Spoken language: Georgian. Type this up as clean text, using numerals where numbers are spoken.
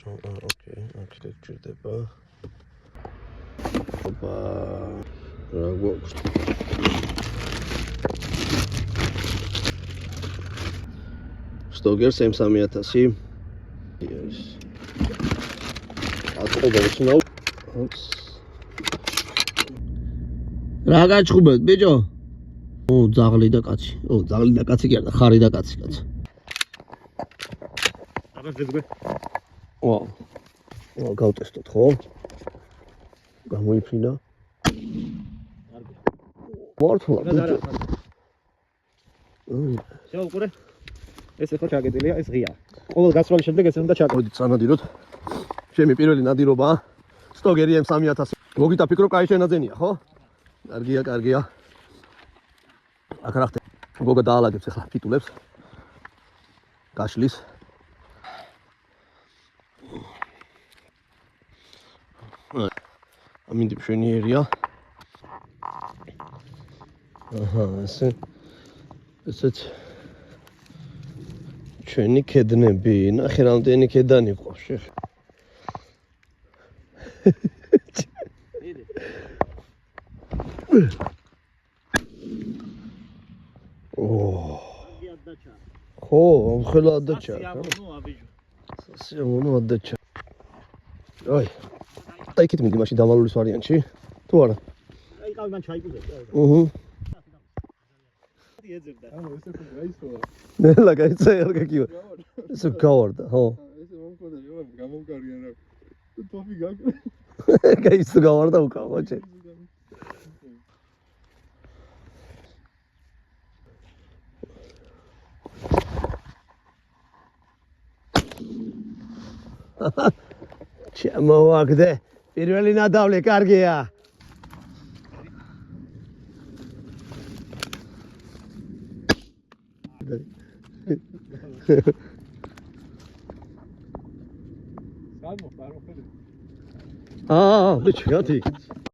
ოკეი, აქეთ ჭირდება. ოპა. რა გვაქვს? Stoger M3000. Yes. ატყობებს ნო. რა გაჩხუბეთ, ბიჭო? ძაღლი და კაცი. ძაღლი და კაცი კი არა, ხარი და კაცი. აბა ძეგბე. გავტესტოთ, ხო? გამოიფრინა. მართლა, ბიჭო. შევუყურე. ეს ხო ჩაგედილია, ეს ღია. ყოველ გასვლის შემდეგ ეს უნდა ჩაგდოთ. წანადიროთ. ჩემი პირველი ნადირობაა. Stoger M3000. მოგიტა ფიქრო, კაი შენაძენია, ხო? კარგია. აქ რა ხდება? გოგა დაალაგებს ახლა ფიტულებს. გაშლის. ამინდი მშვენიერია. ესეც ჩვენი ქედნები, ნახე რამდენი ქედანი ყავს შეხ. ხო, ხელა ადაჩა. სიამოვნო ადაჩა. აი. დაიქით მიდი მაშინ დავალულის ვარიანტში. თუ არა? აი, ყავი მან ჩაიკუზეთ. ეძებდა. ესე ხო გაიცოლა. ნელა გაიცა ერგა კიო. ესე გავარდა, ხო. ესე მომქონდა იოან გამომკარიან რა. ტოფი გაკრა. გაიცა გავარდა უკავ ხოჭე. ჩამოვაგდე. პირველი ნადავლე კარგია. ბიჭო, გადი.